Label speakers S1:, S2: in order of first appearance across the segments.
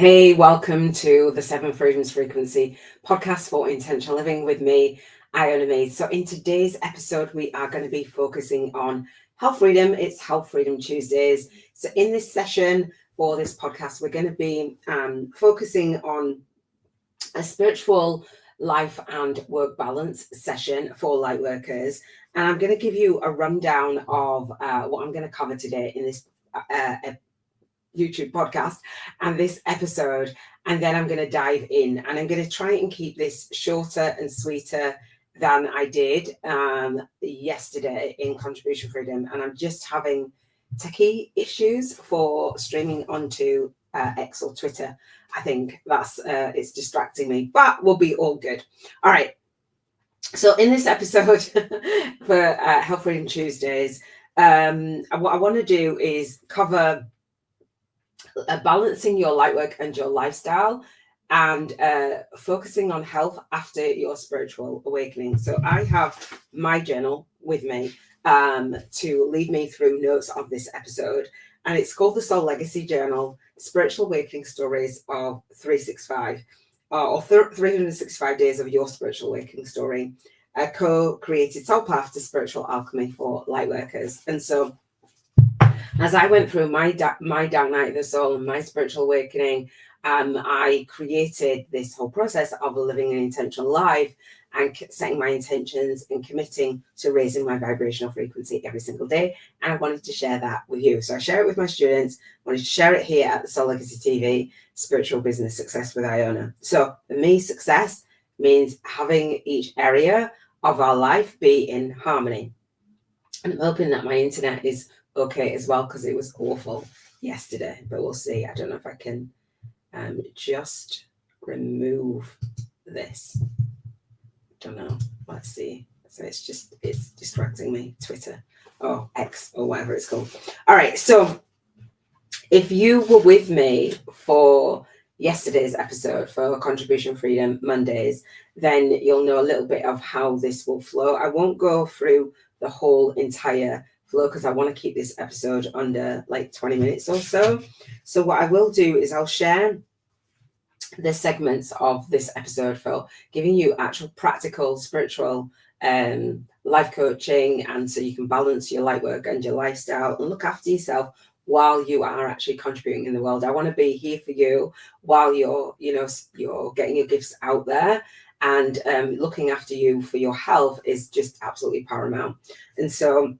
S1: Hey, welcome to the Seven Freedoms Frequency podcast for intentional living with me, Iona May. So in today's episode, we are going to be focusing on health freedom. It's Health Freedom Tuesdays. So in this session for this podcast, we're going to be focusing on a spiritual life and work balance session for Lightworkers. And I'm going to give you a rundown of what I'm going to cover today in this YouTube podcast and this episode, and then I'm going to dive in, and I'm going to try and keep this shorter and sweeter than I did yesterday in Contribution Freedom. And I'm just having techie issues for streaming onto X or Twitter. I think that's it's distracting me, but we'll be all good. All right, so in this episode for Health Freedom Tuesdays, what I want to do is cover balancing your light work and your lifestyle, and focusing on health after your spiritual awakening. So I have my journal with me to lead me through notes of this episode, and it's called the Soul Legacy Journal, Spiritual Awakening Stories of 365 or 365 Days of Your Spiritual Awakening Story, a co-created soul path to spiritual alchemy for Lightworkers. And so as I went through my dark night of the soul and my spiritual awakening, I created this whole process of living an intentional life and setting my intentions and committing to raising my vibrational frequency every single day. And I wanted to share that with you. So I share it with my students, wanted to share it here at the Soul Legacy TV, Spiritual Business Success with Iona. So for me, success means having each area of our life be in harmony. And I'm hoping that my internet is okay as well, because it was awful yesterday, but we'll see. I don't know if I can just remove this. Don't know. Let's see. So it's distracting me. Twitter or X or whatever it's called. All right. So if you were with me for yesterday's episode for Contribution Freedom Mondays, then you'll know a little bit of how this will flow. I won't go through the whole entire flow because I want to keep this episode under like 20 minutes or so. So what I will do is I'll share the segments of this episode for giving you actual practical spiritual life coaching, and so you can balance your light work and your lifestyle and look after yourself while you are actually contributing in the world. I want to be here for you while you're getting your gifts out there, and looking after you for your health is just absolutely paramount. And so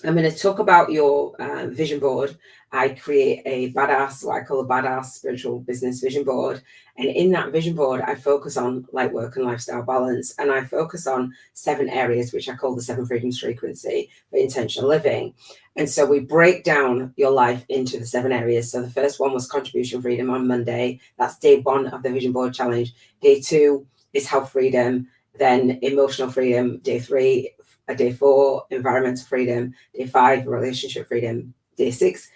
S1: I'm going to talk about your vision board. I create a badass, what I call a badass spiritual business vision board. And in that vision board, I focus on light work and lifestyle balance. And I focus on 7 areas, which I call the 7 freedoms frequency for intentional living. And so we break down your life into the 7 areas. So the first one was contribution freedom on Monday. That's day 1 of the vision board challenge. Day 2 is health freedom, then emotional freedom. Day 3, day 4, environmental freedom. Day 5, relationship freedom. Day 6,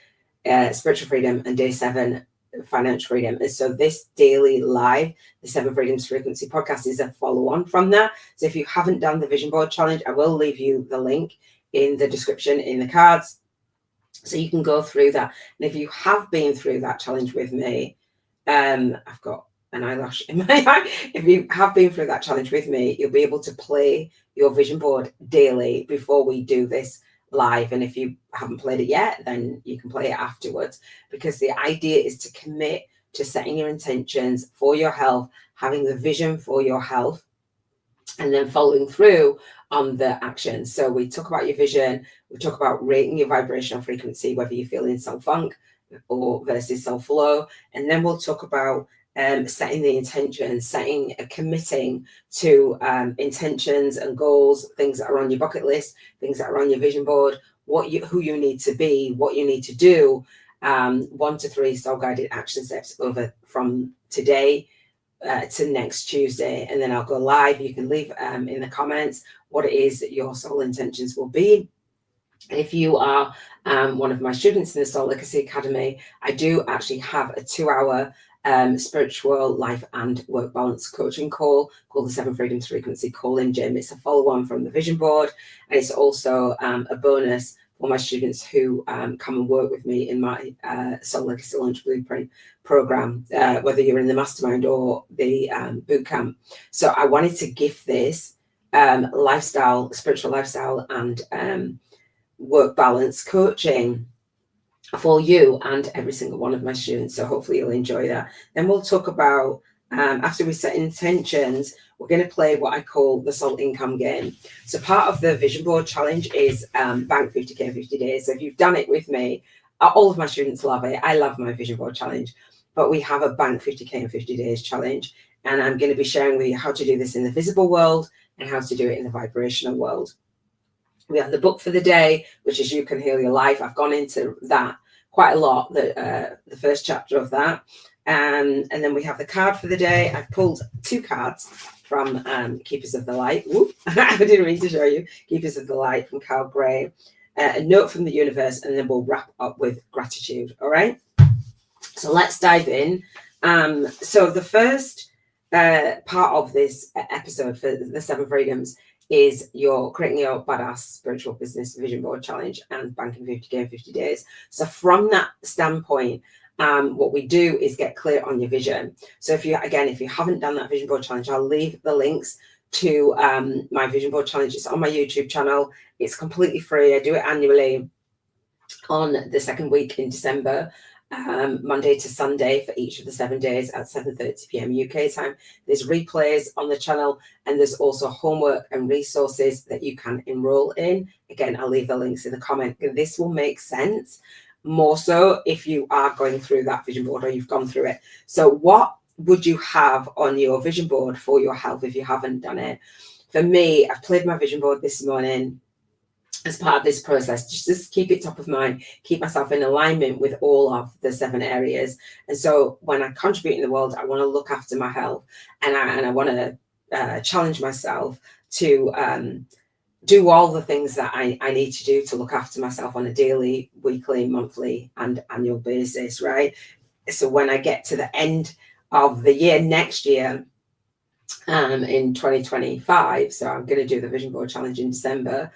S1: spiritual freedom. And day 7, financial freedom. And so this daily live, the 7 freedoms frequency podcast, is a follow-on from that. So if you haven't done the vision board challenge, I will leave you the link in the description, in the cards, so you can go through that. And if you have been through that challenge with me, I've got an eyelash in my eye. If you have been through that challenge with me, you'll be able to play your vision board daily before we do this live. And if you haven't played it yet, then you can play it afterwards, because the idea is to commit to setting your intentions for your health, having the vision for your health, and then following through on the action. So we talk about your vision, we talk about rating your vibrational frequency, whether you're feeling self-funk or versus self-flow, and then we'll talk about setting the intentions, committing to intentions and goals, things that are on your bucket list, things that are on your vision board, who you need to be, what you need to do, 1 to 3 soul-guided action steps over from today to next Tuesday. And then I'll go live. You can leave in the comments what it is that your soul intentions will be. If you are one of my students in the Soul Legacy Academy, I do actually have a 2-hour spiritual life and work balance coaching call called the 7 freedoms frequency call in gym. It's a follow-on from the vision board, and it's also a bonus all my students who come and work with me in my Soul Legacy Launch Blueprint program, whether you're in the mastermind or the boot camp. So I wanted to give this spiritual lifestyle and work balance coaching for you and every single one of my students. So hopefully you'll enjoy that. Then we'll talk about, after we set intentions, we're going to play what I call the soul income game. So part of the vision board challenge is bank 50k in 50 days. So if you've done it with me, all of my students love it. I love my vision board challenge, but we have a bank 50k in 50 days challenge. And I'm going to be sharing with you how to do this in the visible world and how to do it in the vibrational world. We have the book for the day, which is You Can Heal Your Life. I've gone into that quite a lot, the first chapter of that. And then we have the card for the day. I've pulled 2 cards from Keepers of the Light. Whoop. I didn't mean to show you. Keepers of the Light from Carl Gray. A note from the universe, and then we'll wrap up with gratitude. All right. So let's dive in. So the first part of this episode for the 7 freedoms is you're creating your badass spiritual business vision board challenge and banking 50k in 50 days. So from that standpoint, what we do is get clear on your vision. So if you haven't done that vision board challenge, I'll leave the links to my vision board challenge. It's on my YouTube channel. It's completely free. I do it annually on the 2nd week in December. Monday to Sunday for each of the 7 days at 7:30 p.m. UK time. There's replays on the channel, and there's also homework and resources that you can enroll in. Again, I'll leave the links in the comment. This will make sense more so if you are going through that vision board or you've gone through it. So what would you have on your vision board for your health if you haven't done it? For me, I've played my vision board this morning as part of this process, just keep it top of mind, keep myself in alignment with all of the 7 areas. And so when I contribute in the world, I want to look after my health, and I want to challenge myself to do all the things that I need to do to look after myself on a daily, weekly, monthly, and annual basis, right? So when I get to the end of the year next year, in 2025, so I'm going to do the vision board challenge in December,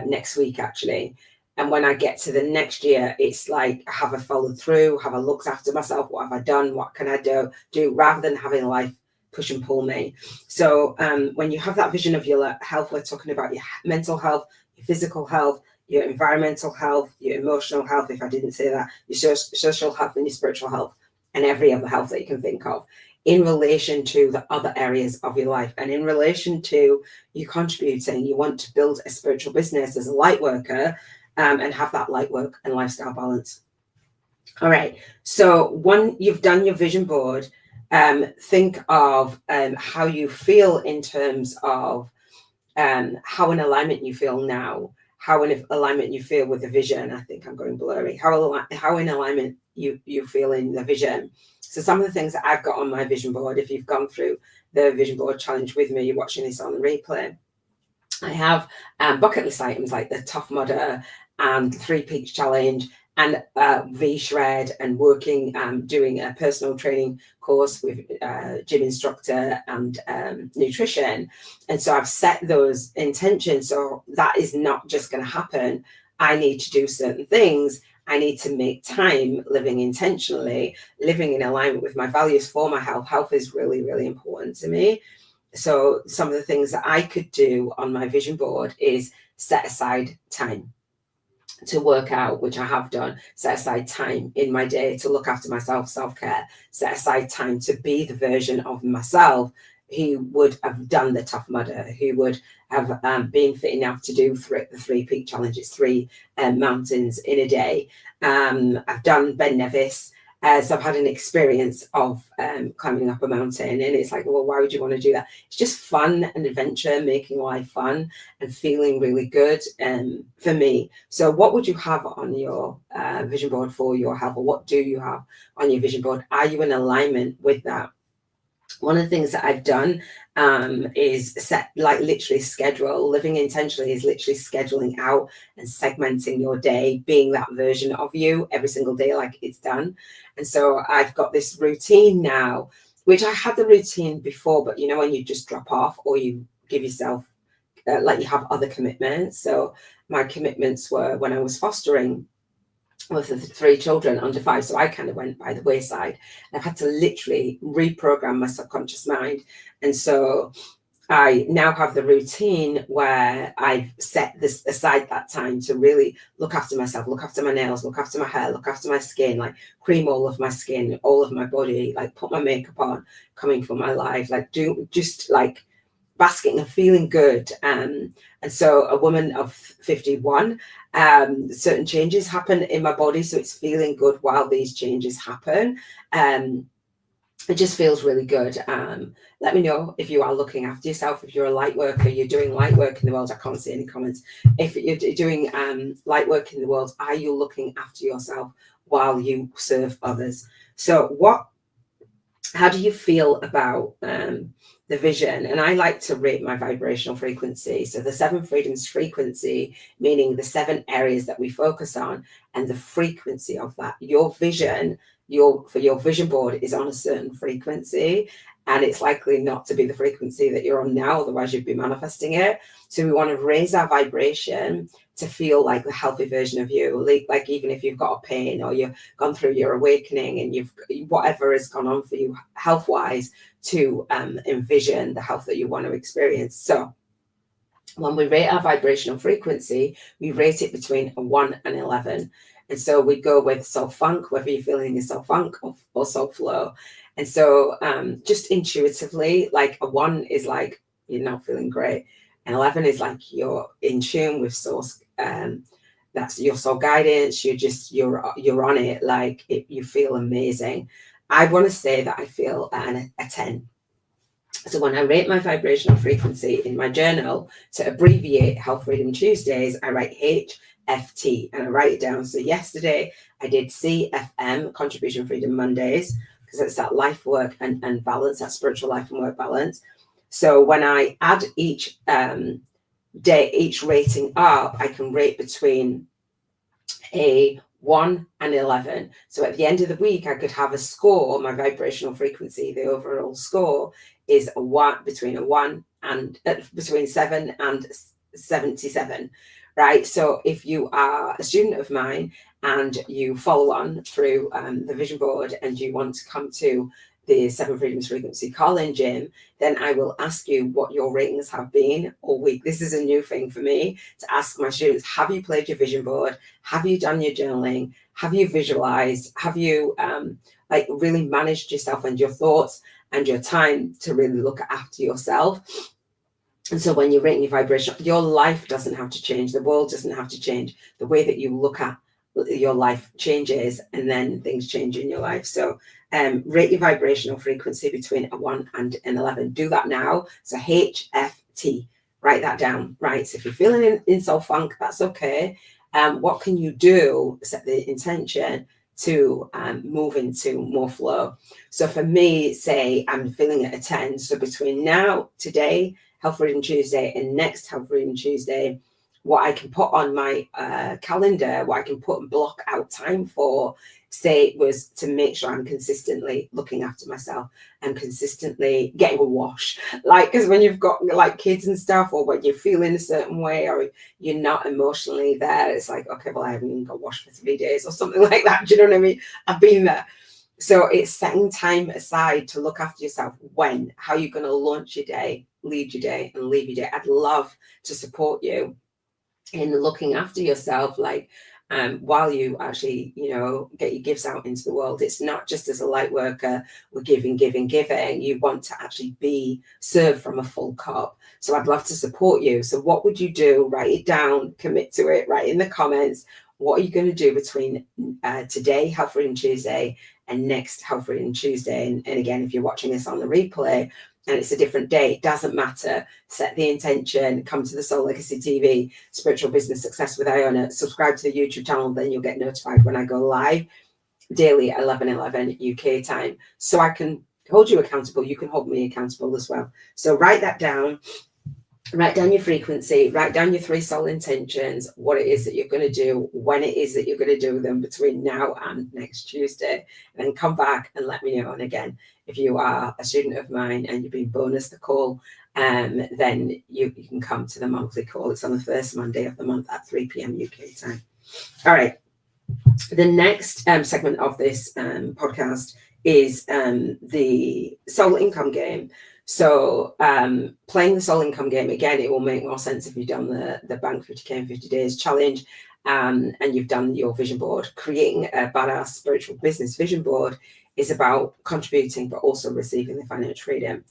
S1: next week actually, and when I get to the next year, it's like, have I followed through, have I looked after myself, what have I done, what can I do rather than having life push and pull me. So when you have that vision of your health, we're talking about your mental health, your physical health, your environmental health, your emotional health, if I didn't say that, your social health and your spiritual health, and every other health that you can think of, in relation to the other areas of your life. And in relation to you contributing, you want to build a spiritual business as a light worker, and have that light work and lifestyle balance. All right. So when you've done your vision board, think of how you feel in terms of how in alignment you feel now, how in alignment you feel with the vision. I think I'm going blurry. How in alignment you feel in the vision. So some of the things that I've got on my vision board, if you've gone through the vision board challenge with me, you're watching this on the replay, I have bucket list items like the Tough Mudder and the 3 Peaks Challenge and C.H.E.E.R.S and working, doing a personal training course with gym instructor and nutrition. And so I've set those intentions. So that is not just going to happen. I need to do certain things. I need to make time living intentionally, living in alignment with my values for my health. Health is really, really important to me. So some of the things that I could do on my vision board is set aside time to work out, which I have done, set aside time in my day to look after myself, self-care, set aside time to be the version of myself who would have done the Tough Mudder, who would have been fit enough to do the 3 Peak Challenge. It's 3 mountains in a day. I've done Ben Nevis. So I've had an experience of climbing up a mountain, and it's like, well, why would you want to do that? It's just fun and adventure, making life fun and feeling really good for me. So what would you have on your vision board for your health, or what do you have on your vision board? Are you in alignment with that? One of the things that I've done is set, like, literally schedule. Living intentionally is literally scheduling out and segmenting your day, being that version of you every single day, like it's done. And so I've got this routine now, which I had the routine before, but you know, when you just drop off or you give yourself let you have other commitments. So my commitments were when I was fostering with the 3 children under 5, so I kind of went by the wayside. I've had to literally reprogram my subconscious mind, and so I now have the routine where I've set this aside, that time to really look after myself, look after my nails, look after my hair, look after my skin, like cream all of my skin, all of my body, like put my makeup on, coming for my life, like do just like basking and feeling good. And so a woman of 51, certain changes happen in my body, so it's feeling good while these changes happen. It just feels really good. Let me know if you are looking after yourself. If you're a light worker, you're doing light work in the world. I can't see any comments. If you're doing light work in the world, are you looking after yourself while you serve others? So how do you feel about the vision? And I like to rate my vibrational frequency. So the 7 freedoms frequency, meaning the 7 areas that we focus on, and the frequency of that. Your vision, for your vision board is on a certain frequency, and it's likely not to be the frequency that you're on now, otherwise you'd be manifesting it. So we want to raise our vibration to feel like the healthy version of you, like even if you've got a pain or you've gone through your awakening and you've whatever has gone on for you health wise, to envision the health that you want to experience. So when we rate our vibrational frequency, we rate it between a 1 and 11. And so we go with soul funk, whether you're feeling a soul funk or soul flow. And so just intuitively, like a 1 is like you're not feeling great, and 11 is like you're in tune with source. That's your soul guidance. You're on it, like you feel amazing. I want to say that I feel a 10. So when I rate my vibrational frequency in my journal, to abbreviate Health Freedom Tuesdays, I write HFT and I write it down. So yesterday I did CFM, Contribution Freedom Mondays, because it's that life, work and balance, that spiritual life and work balance. So when I add each day, each rating up, I can rate between a 1 and 11. So at the end of the week, I could have a score. My vibrational frequency, the overall score, is a 1, between a 1 and between 7 and 77, right? So if you are a student of mine and you follow on through the vision board and you want to come to the 7 Freedoms Frequency call-in gym, then I will ask you what your ratings have been all week. This is a new thing for me, to ask my students, have you played your vision board? Have you done your journaling? Have you visualized? Have you like really managed yourself and your thoughts and your time to really look after yourself? And so when you're rating your vibration, your life doesn't have to change. The world doesn't have to change. The way that you look at your life changes, and then things change in your life. So rate your vibrational frequency between a 1 and an 11. Do that now. So HFT, write that down, right? So if you're feeling in soul funk, that's okay. What can you do? Set the intention to move into more flow. So for me, say I'm feeling at a 10. So between now, today, Health Freedom Tuesday, and next Health Freedom Tuesday, what I can put on my calendar, what I can put and block out time for, say, was to make sure I'm consistently looking after myself and consistently getting a wash. Like, because when you've got like kids and stuff, or when you're feeling a certain way, or you're not emotionally there, it's like, okay, well, I haven't even got washed for 3 days or something like that. Do you know what I mean? I've been there. So it's setting time aside to look after yourself. When, how you're going to launch your day, lead your day, and leave your day. I'd love to support you in looking after yourself, like while you actually, get your gifts out into the world. It's not just as a light worker, we're giving. You want to actually be served from a full cup. So I'd love to support you. So what would you do? Write it down, commit to it, write in the comments. What are you going to do between today, Health Freedom Tuesday, and next Health Freedom Tuesday? And again, if you're watching this on the replay, and it's a different day, it doesn't matter. Set the intention, come to the Soul Legacy TV, Spiritual Business Success with Iona, subscribe to the YouTube channel, then you'll get notified when I go live daily at 11:11 UK time. So I can hold you accountable, you can hold me accountable as well. So write that down. Write down your frequency, write down your 3 soul intentions, what it is that you're going to do, when it is that you're going to do them between now and next Tuesday, and then come back and let me know. And again, if you are a student of mine and you've been bonus the call, then you can come to the monthly call. It's on the first Monday of the month at 3 p.m. UK time. All right. The next segment of this podcast is the soul income game. So playing the soul income game, again, it will make more sense if you've done the Bank 50K in 50 Days challenge and you've done your vision board. Creating a badass spiritual business vision board is about contributing, but also receiving the financial freedom.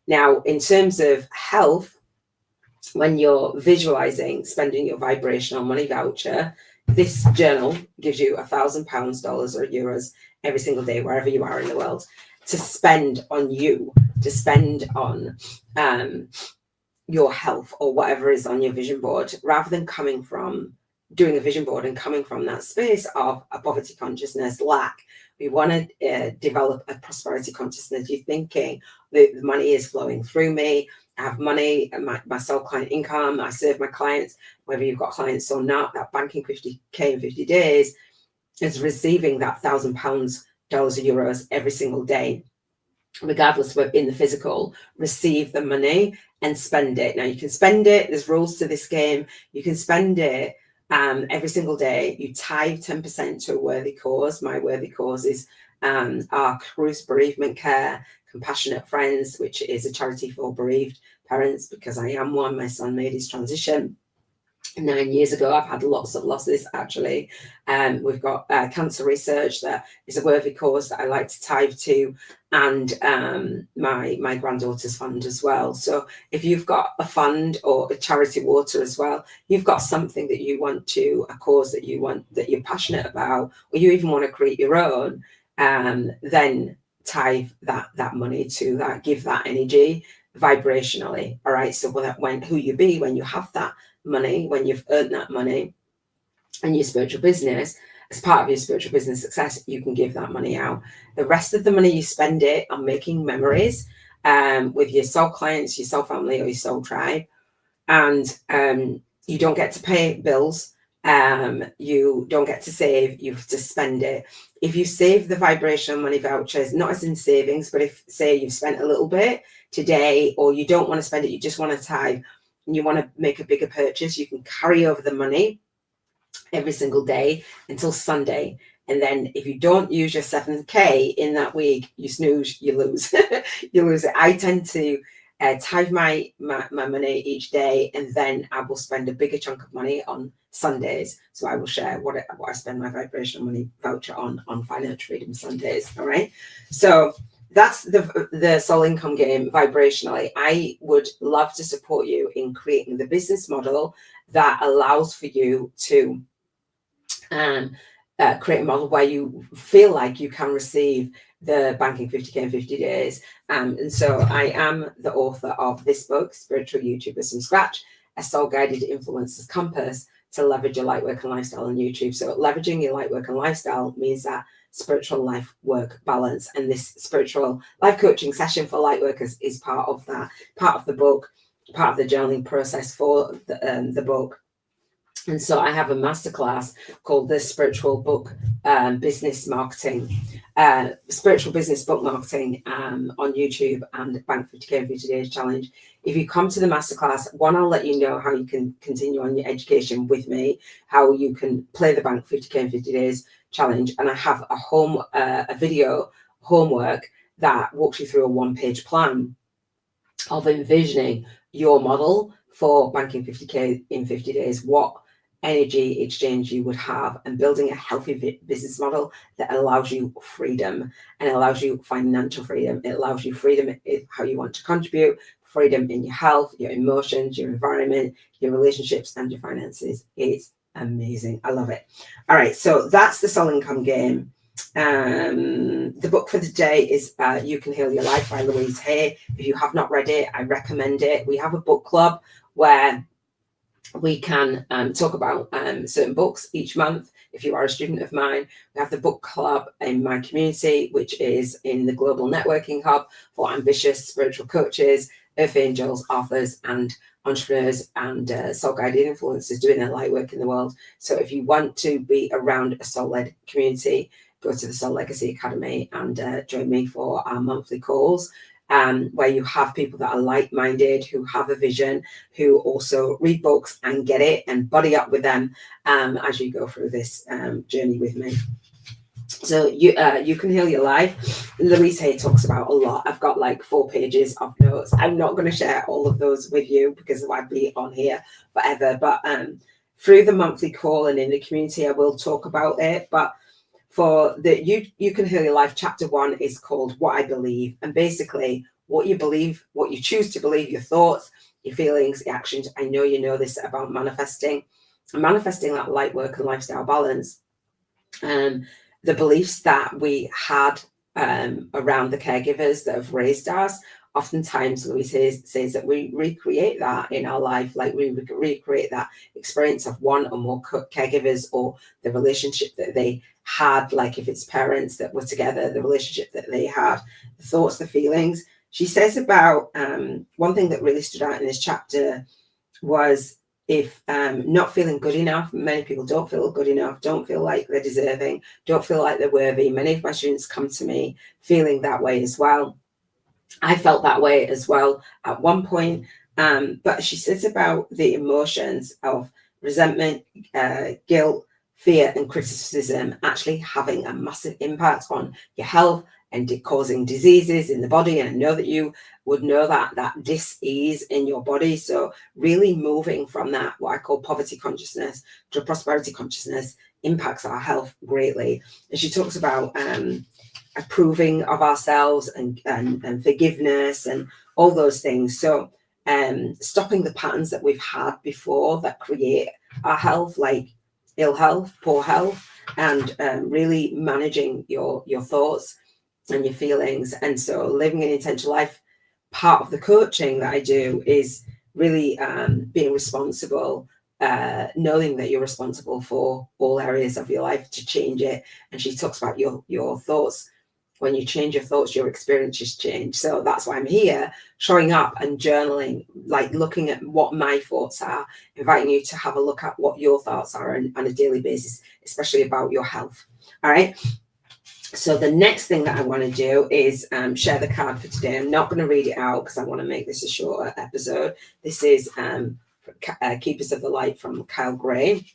S1: Now, in terms of health, when you're visualizing spending your vibrational money voucher, this journal gives you £1,000, dollars, or euros every single day, wherever you are in the world, to spend on you, to spend on your health or whatever is on your vision board, rather than coming from doing a vision board and coming from that space of a poverty consciousness, lack. We want to develop a prosperity consciousness. You're thinking the money is flowing through me. I have money, my soul client income. I serve my clients, whether you've got clients or not. That banking 50K in 50 days is receiving that £1,000, dollars, or euros every single day, regardless of in the physical. Receive the money and spend it. Now you can spend it. There's rules to this game. You can spend it every single day. You tithe 10% to a worthy cause. My worthy cause is our Cruise Bereavement Care Compassionate Friends, which is a charity for bereaved parents, because I am one. My son made his transition 9 years ago. I've had lots of losses, actually. We've got cancer research that is a worthy cause that I like to tithe to, and my granddaughter's fund as well. So if you've got a fund or a charity water as well, you've got something that you want to, a cause that you want, that you're passionate about, or you even want to create your own, then tithe that money to that, give that energy vibrationally. All right. So when who you be when you have that money, when you've earned that money and your spiritual business, as part of your spiritual business success, you can give that money out. The rest of the money, you spend it on making memories with your soul clients, your soul family, or your soul tribe. And you don't get to pay bills. You don't get to save, you have to spend it. If you save the vibrational money vouchers, not as in savings, but if, say, you've spent a little bit today, or you don't want to spend it, you just want to tithe, and you want to make a bigger purchase, you can carry over the money every single day until Sunday. And then if you don't use your 7K in that week, you snooze, you lose. You lose it. I tend to tithe my money each day, and then I will spend a bigger chunk of money on Sundays. So I will share what I spend my vibrational money voucher on Financial Freedom Sundays. All right. So that's the soul income game vibrationally. I would love to support you in creating the business model that allows for you to create a model where you feel like you can receive the banking 50K in 50 days. And so I am the author of this book, Spiritual YouTubers from Scratch, a soul-guided influencer's compass to leverage your light work and lifestyle on YouTube. So leveraging your light work and lifestyle means that spiritual life work balance, and this spiritual life coaching session for light workers is part of that, part of the book, part of the journaling process for the book. And so I have a masterclass called the Spiritual Book Business Marketing, Spiritual Business Book Marketing on YouTube, and Bank 50K in 50 Days Challenge. If you come to the masterclass, one, I'll let you know how you can continue on your education with me, how you can play the Bank 50K in 50 Days Challenge. And I have a video homework that walks you through a one-page plan of envisioning your model for banking 50K in 50 days, what energy exchange you would have, and building a healthy business model that allows you freedom and allows you financial freedom. It allows you freedom in how you want to contribute, freedom in your health, your emotions, your environment, your relationships, and your finances. It's amazing. I love it. All right. So that's the soul income game. The book for the day is You Can Heal Your Life by Louise Hay. If you have not read it, I recommend it. We have a book club where we can talk about certain books each month. If you are a student of mine, we have the book club in my community, which is in the Global Networking Hub for ambitious spiritual coaches. earth angels, authors, and entrepreneurs and soul-guided influencers doing their light work in the world. So if you want to be around a soul-led community, go to the Soul Legacy Academy and join me for our monthly calls, where you have people that are like-minded, who have a vision, who also read books and get it and buddy up with them as you go through this journey with me. So you can heal your life. Louise Hay talks about a lot. I've got like 4 pages of notes. I'm not going to share all of those with you because I'd be on here forever. But through the monthly call and in the community, I will talk about it. But for the you can heal your life, chapter 1 is called What I Believe, and basically what you believe, what you choose to believe, your thoughts, your feelings, your actions. I know you know this about manifesting that light work and lifestyle balance. The beliefs that we had around the caregivers that have raised us, oftentimes Louise says that we recreate that in our life, like we recreate that experience of one or more caregivers, or the relationship that they had, like if it's parents that were together, the relationship that they had, the thoughts, the feelings. She says about one thing that really stood out in this chapter was, if not feeling good enough, many people don't feel good enough, don't feel like they're deserving, don't feel like they're worthy. Many of my students come to me feeling that way as well. I felt that way as well at one point. But she says about the emotions of resentment, guilt, fear, and criticism actually having a massive impact on your health and causing diseases in the body. And I know that you would know that dis-ease in your body. So really moving from that, what I call poverty consciousness, to prosperity consciousness, impacts our health greatly. And she talks about approving of ourselves and forgiveness and all those things. So stopping the patterns that we've had before that create our health, like ill health, poor health, and really managing your thoughts and your feelings. And so living an intentional life, part of the coaching that I do is really being responsible, knowing that you're responsible for all areas of your life to change it. And she talks about your thoughts. When you change your thoughts, your experiences change. So that's why I'm here, showing up and journaling, like looking at what my thoughts are, inviting you to have a look at what your thoughts are on a daily basis, especially about your health. All right. So the next thing that I want to do is share the card for today. I'm not going to read it out because I want to make this a shorter episode. This is Keepers of the Light from Kyle Gray.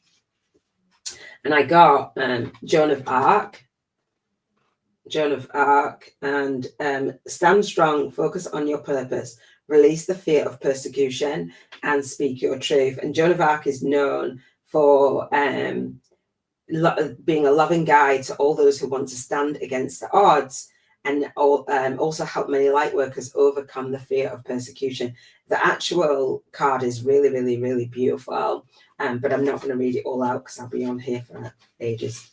S1: And I got Joan of Arc, and stand strong, focus on your purpose, release the fear of persecution, and speak your truth. And Joan of Arc is known for being a loving guide to all those who want to stand against the odds, and also help many light workers overcome the fear of persecution. The actual card is really, really, really beautiful, but I'm not going to read it all out because I'll be on here for ages.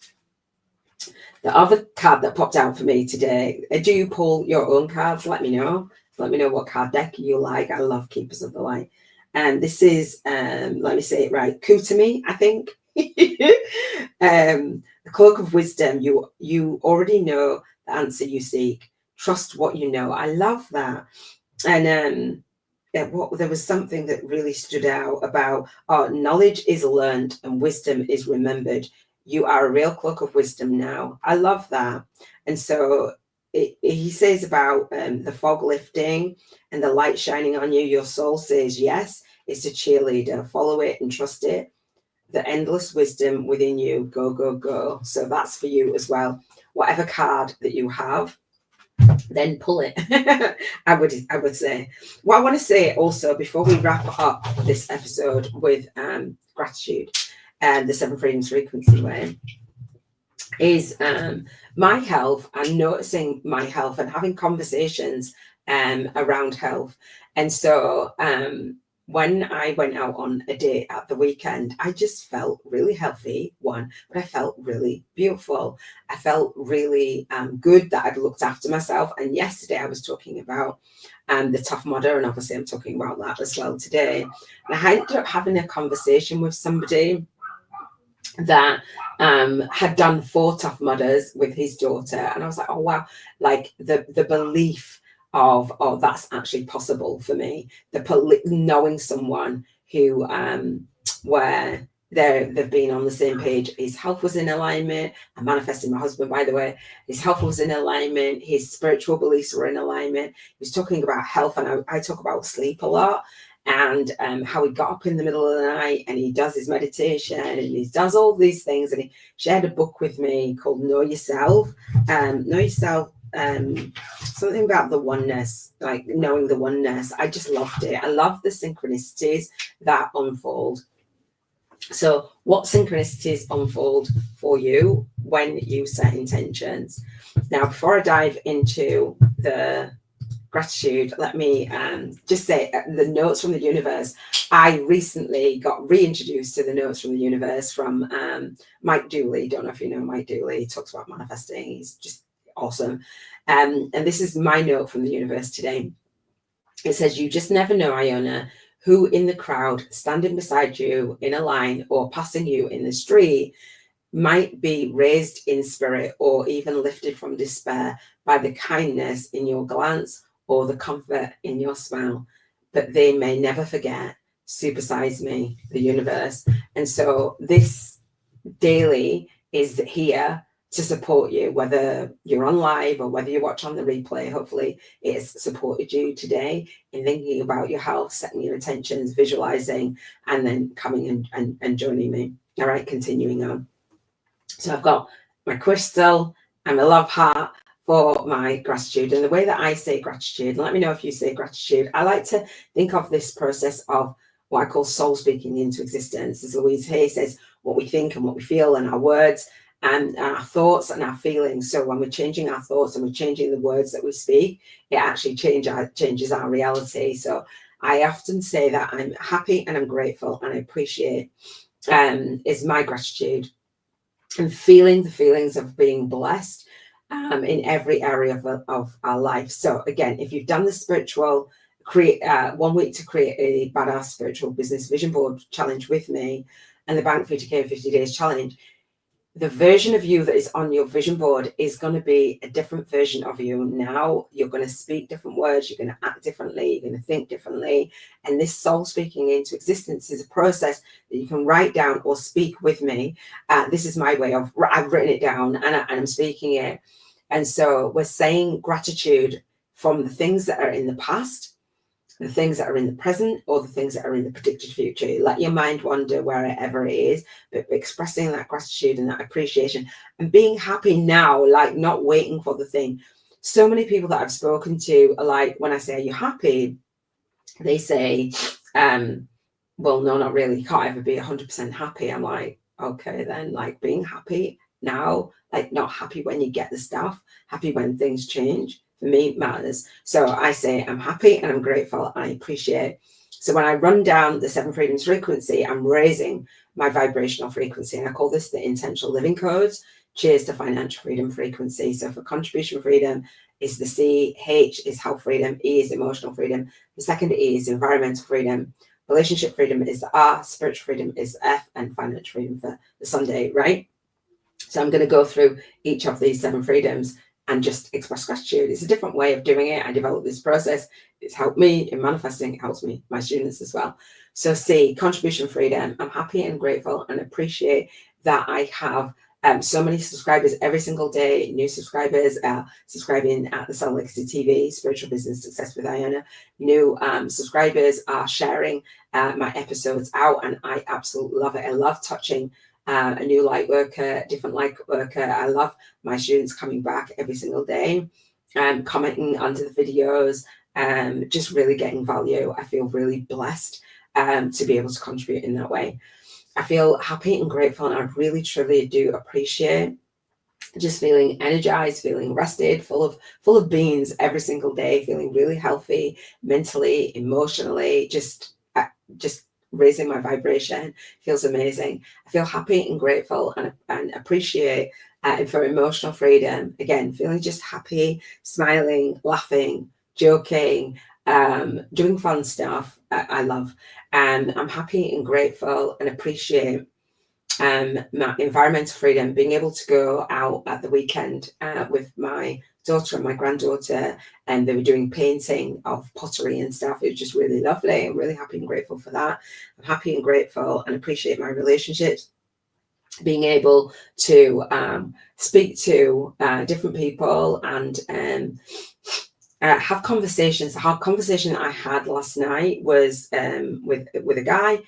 S1: The other card that popped out for me today, do you pull your own cards? Let me know. Let me know what card deck you like. I love Keepers of the Light. And this is, let me say it right, Kutumi, I think. The Cloak of Wisdom. You already know the answer you seek. Trust what you know. I love that. And there was something that really stood out about knowledge is learned and wisdom is remembered. You are a real cloak of wisdom now. I love that. And so he says about the fog lifting and the light shining on you. Your soul says yes. It's a cheerleader. Follow it and trust it. The endless wisdom within you. Go, go, go. So that's for you as well. Whatever card that you have, then pull it. I would say. What I want to say also before we wrap up this episode with gratitude and the 7 Freedoms Frequency Way is my health. I'm noticing my health and having conversations around health. And so when I went out on a date at the weekend, I just felt really healthy, but I felt really beautiful. I felt really good that I'd looked after myself. And yesterday I was talking about the Tough Mudder, and obviously I'm talking about that as well today. And I ended up having a conversation with somebody that had done 4 Tough Mudders with his daughter. And I was like, oh, wow, like the belief of, oh, that's actually possible for me. Knowing someone who where they've been on the same page. His health was in alignment. I'm manifesting my husband, by the way. His health was in alignment. His spiritual beliefs were in alignment. He was talking about health, and I talk about sleep a lot, and how he got up in the middle of the night and he does his meditation and he does all these things. And he shared a book with me called Know Yourself. Know Yourself. Something about the oneness, like knowing the oneness. I just loved it. I love the synchronicities that unfold. So what synchronicities unfold for you when you set intentions? Now, before I dive into the gratitude, let me just say the notes from the universe. I recently got reintroduced to the notes from the universe from Mike Dooley. Don't know if you know Mike Dooley. He talks about manifesting. He's just awesome. And this is my note from the universe today. It says, you just never know, Iona, who in the crowd, standing beside you in a line or passing you in the street, might be raised in spirit or even lifted from despair by the kindness in your glance or the comfort in your smile. But they may never forget, supersize me, the universe. And so this daily is here to support you, whether you're on live or whether you watch on the replay. Hopefully it's supported you today in thinking about your health, setting your intentions, visualizing, and then coming and joining me. All right, continuing on. So I've got my crystal and my love heart for my gratitude. And the way that I say gratitude, let me know if you say gratitude. I like to think of this process of what I call soul speaking into existence. As Louise Hay says, what we think and what we feel and our words and our thoughts and our feelings. So when we're changing our thoughts and we're changing the words that we speak, it actually changes our reality. So I often say that I'm happy and I'm grateful and I appreciate is my gratitude, and feeling the feelings of being blessed in every area of our life. So again, if you've done the spiritual, create 1 week to create a badass spiritual business vision board challenge with me and the Bank 50K in 50 days challenge, the version of you that is on your vision board is going to be a different version of you. Now you're going to speak different words, you're going to act differently, you're going to think differently. And this soul speaking into existence is a process that you can write down or speak with me. This is my way of, I've written it down and I'm speaking it. And so we're saying gratitude from the things that are in the past, the things that are in the present, or the things that are in the predicted future. Let your mind wander wherever it is, but expressing that gratitude and that appreciation and being happy now, like not waiting for the thing. So many people that I've spoken to are like, when I say, are you happy? They say, well, no, not really. You can't ever be 100% happy. I'm like, okay, then, like being happy now, like not happy when you get the stuff, happy when things change. For me, matters. So I say I'm happy and I'm grateful and I appreciate. So when I run down the 7 freedoms frequency, I'm raising my vibrational frequency, and I call this the intentional living codes. Cheers to financial freedom frequency. So for contribution freedom is the C, H is health freedom, E is emotional freedom, the second E is environmental freedom, relationship freedom is the R, spiritual freedom is the F, and financial freedom for the Sunday, right? So I'm going to go through each of these 7 freedoms and just express gratitude. It's a different way of doing it. I developed this process. It's helped me in manifesting. It helps me, my students as well. So C, contribution freedom. I'm happy and grateful and appreciate that I have so many subscribers every single day, new subscribers subscribing at the Soul Legacy TV, Spiritual Business Success with Iona. New subscribers are sharing my episodes out, and I absolutely love it. I love touching a new light worker, different light worker. I love my students coming back every single day and commenting under the videos, just really getting value. I feel really blessed to be able to contribute in that way. I feel happy and grateful, and I really truly do appreciate just feeling energized, feeling rested, full of beans every single day, feeling really healthy mentally, emotionally, just raising my vibration. Feels amazing. I feel happy and grateful and appreciate for emotional freedom. Again, feeling just happy, smiling, laughing, joking, doing fun stuff. I love. I'm happy and grateful and appreciate my environmental freedom, being able to go out at the weekend with my daughter and my granddaughter, and they were doing painting of pottery and stuff. It was just really lovely. I'm really happy and grateful for that. I'm happy and grateful and appreciate my relationships, being able to speak to different people and have conversations. The conversation I had last night was with a guy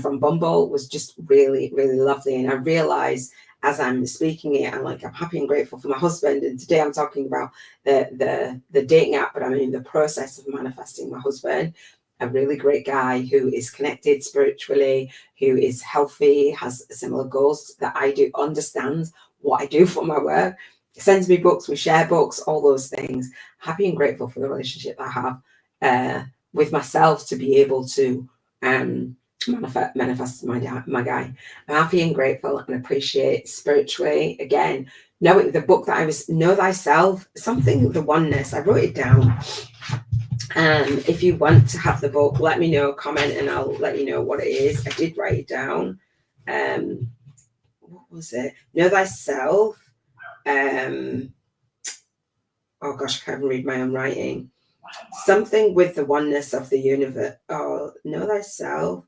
S1: from Bumble, was just really, really lovely. And I realized as I'm speaking it, I'm happy and grateful for my husband. And today I'm talking about the dating app, but I'm in the process of manifesting my husband, a really great guy who is connected spiritually, who is healthy, has similar goals that I do, understands what I do for my work, sends me books, we share books, all those things. Happy and grateful for the relationship I have with myself to be able to manifest my guy. I'm happy and grateful and appreciate spiritually. Again, knowing the book that I was, Know Thyself, something, the oneness, I wrote it down. If you want to have the book, let me know, comment, and I'll let you know what it is. I did write it down. What was it? Know Thyself. Oh gosh, I can't even read my own writing. Something with the oneness of the universe. Oh, Know Thyself.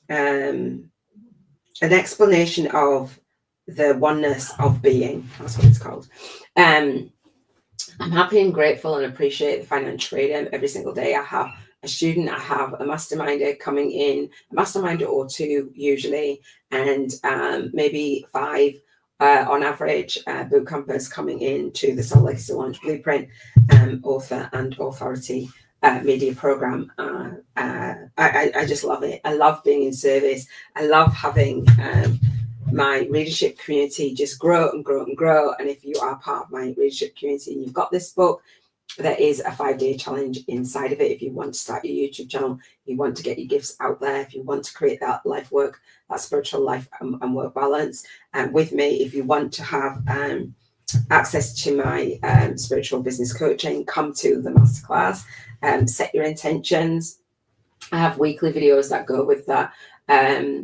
S1: An explanation of the oneness of being. That's what it's called. I'm happy and grateful and appreciate the financial freedom every single day. I have a student, I have a masterminder coming in, a masterminder or two usually, and maybe 5 on average boot campers coming in to the Soul Legacy Launch Blueprint author and authority media program. I just love it. I love being in service. I love having my readership community just grow and grow and grow. And if you are part of my readership community and you've got this book, there is a 5-day challenge inside of it. If you want to start your YouTube channel, you want to get your gifts out there, if you want to create that life work, that spiritual life and work balance with me, if you want to have access to my spiritual business coaching, come to the masterclass, set your intentions. I have weekly videos that go with that,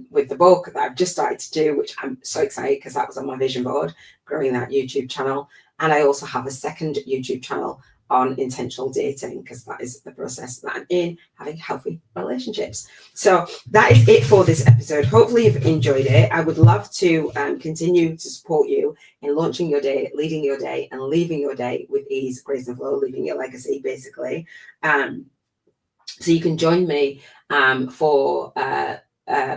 S1: with the book that I've just started to do, which I'm so excited because that was on my vision board, growing that YouTube channel. And I also have a second YouTube channel on intentional dating, because that is the process that I'm in, having healthy relationships. So that is it for this episode. Hopefully you've enjoyed it. I would love to continue to support you in launching your day, leading your day, and leaving your day with ease, grace, and flow, leaving your legacy, basically. So you can join me for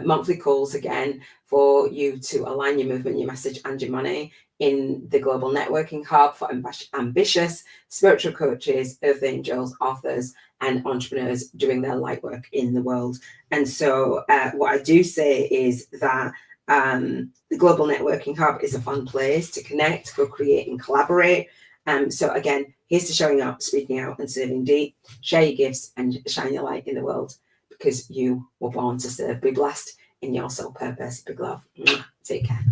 S1: monthly calls again, for you to align your movement, your message, and your money in the Global Networking Hub for ambitious spiritual coaches, earth angels, authors, and entrepreneurs doing their light work in the world. And so what I do say is that the Global Networking Hub is a fun place to connect, co-create, and collaborate. So again, here's to showing up, speaking out, and serving deep. Share your gifts and shine your light in the world, because you were born to serve. Be blessed in your soul purpose. Big love. Take care.